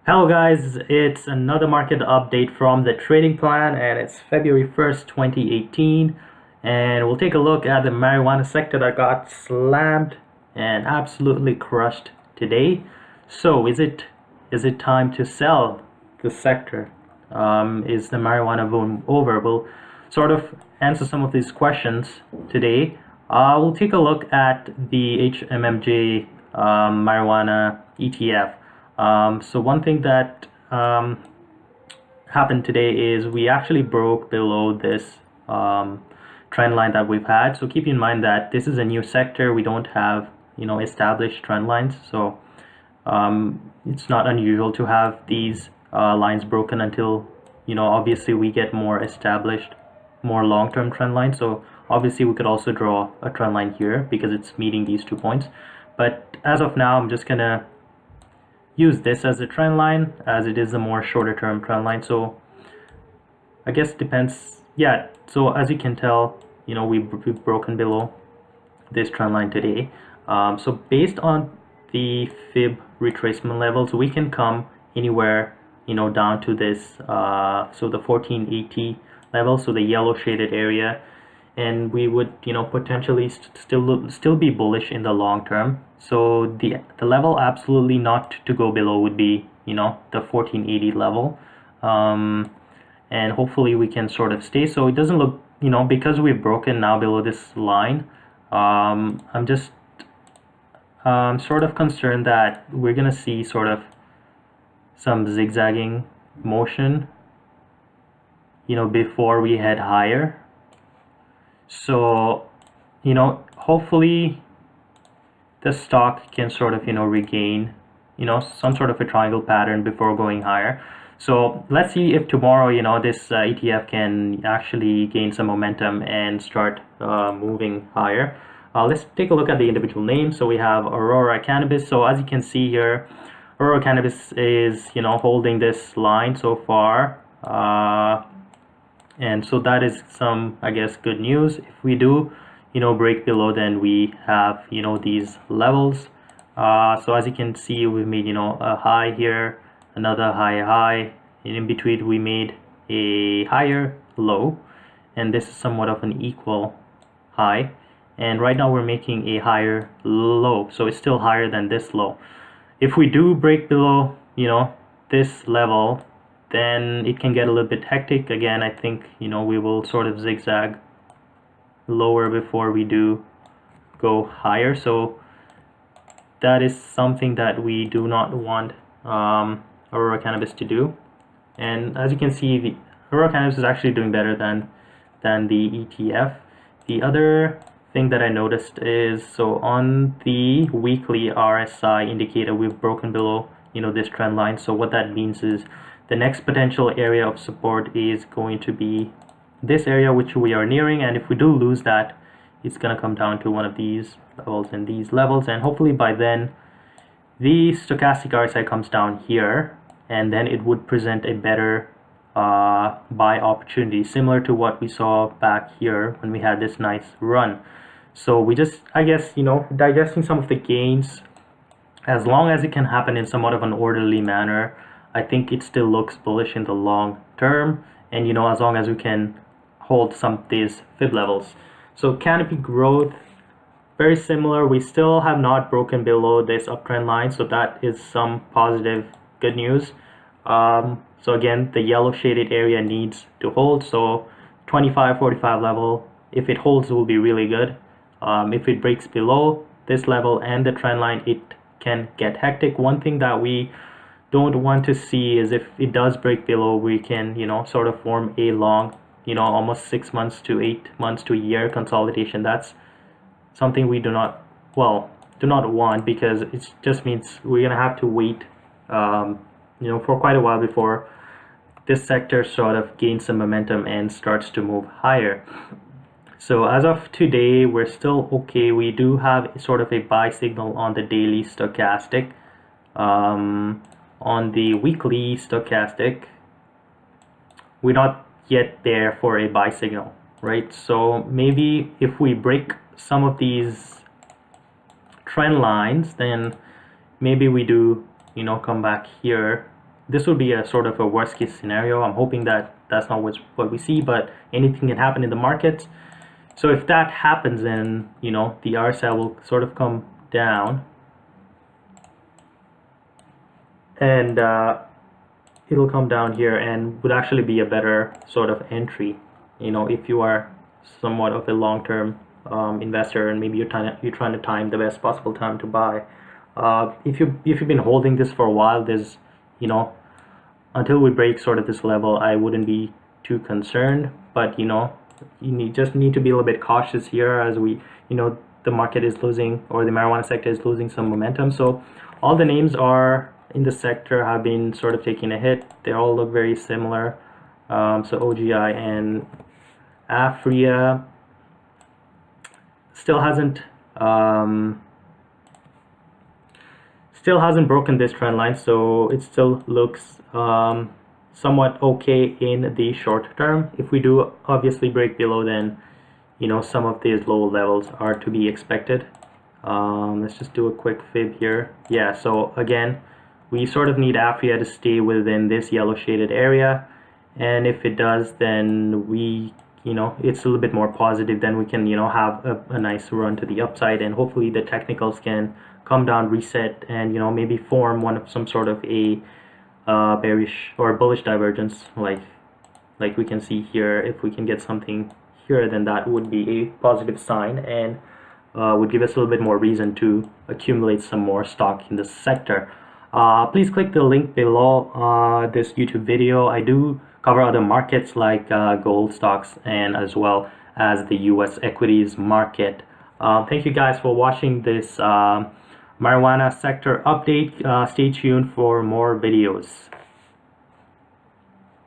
Hello guys, it's another market update from the trading plan and it's February 1st, 2018, and we'll take a look at the marijuana sector that got slammed and absolutely crushed today. So is it time to sell the sector? Is the marijuana boom over? We'll sort of answer some of these questions today. We'll take a look at the HMMJ marijuana ETF. So one thing that happened today is we actually broke below this trend line that we've had. So keep in mind that this is a new sector. We don't have established trend lines. So it's not unusual to have these lines broken until obviously we get more established, more long-term trend lines. So obviously we could also draw a trend line here because it's meeting these 2 points. But as of now, I'm just gonna use this as a trend line as it is a more shorter term trend line. So I guess it depends. Yeah, so as you can tell, we've broken below this trend line today. So based on the fib retracement levels, we can come anywhere down to this so the 1480 level, so the yellow shaded area, and we would potentially still be bullish in the long term. So the level absolutely not to go below would be the 1480 level, and hopefully we can sort of stay. So it doesn't look because we've broken now below this line. I'm just sort of concerned that we're gonna see sort of some zigzagging motion before we head higher. So hopefully the stock can sort of regain some sort of a triangle pattern before going higher. So let's see if tomorrow this ETF can actually gain some momentum and start moving higher. Let's take a look at the individual names. So we have Aurora Cannabis. So as you can see here, Aurora Cannabis is holding this line so far, and so that is some, I guess, good news. If we do break below, then we have these levels. So as you can see, we made a high here, another high, and in between we made a higher low, and this is somewhat of an equal high, and right now we're making a higher low, so it's still higher than this low. If we do break below this level, then it can get a little bit hectic again. I think we will sort of zigzag lower before we do go higher. So that is something that we do not want Aurora Cannabis to do. And as you can see, the Aurora Cannabis is actually doing better than the ETF. The other thing that I noticed is, so on the weekly RSI indicator, we've broken below this trend line. So what that means is the next potential area of support is going to be this area, which we are nearing, and if we do lose that, it's going to come down to one of these levels and these levels, and hopefully by then the stochastic RSI comes down here, and then it would present a better buy opportunity, similar to what we saw back here when we had this nice run. So we just, I guess, digesting some of the gains, as long as it can happen in somewhat of an orderly manner, I think it still looks bullish in the long term, and as long as we can hold some of these fib levels. So Canopy growth, very similar. We still have not broken below this uptrend line, so that is some positive good news. So again, the yellow shaded area needs to hold, so 25-45 level, if it holds, will be really good. If it breaks below this level and the trend line, it can get hectic. One thing that we don't want to see is if it does break below, we can sort of form a long almost 6 months to 8 months to a year consolidation. That's something we do not want, because it just means we're gonna have to wait for quite a while before this sector sort of gains some momentum and starts to move higher. So as of today, we're still okay. We do have sort of a buy signal on the daily stochastic. On the weekly stochastic, we're not yet there for a buy signal, right? So maybe if we break some of these trend lines, then maybe we do come back here this would be a sort of a worst case scenario. I'm hoping that that's not what we see, but anything can happen in the markets. So if that happens, then the RSI will sort of come down, and it'll come down here and would actually be a better sort of entry, if you are somewhat of a long-term investor, and maybe you're trying to time the best possible time to buy. If you've been holding this for a while, there's until we break sort of this level, I wouldn't be too concerned. But just need to be a little bit cautious here, as the market is losing, or the marijuana sector is losing some momentum. So all the names are in the sector have been sort of taking a hit. They all look very similar. So OGI and Afria still hasn't broken this trend line, so it still looks somewhat okay in the short term. If we do obviously break below, then some of these low levels are to be expected. Let's just do a quick fib here. Yeah, so again, we sort of need Afria to stay within this yellow shaded area, and if it does, then we it's a little bit more positive. Then we can have a nice run to the upside, and hopefully the technicals can come down, reset, and maybe form some sort of a bearish or bullish divergence, like we can see here. If we can get something here, then that would be a positive sign, and would give us a little bit more reason to accumulate some more stock in the sector. Please click the link below this YouTube video. I do cover other markets like gold stocks, and as well as the US equities market. Thank you guys for watching this marijuana sector update. Stay tuned for more videos.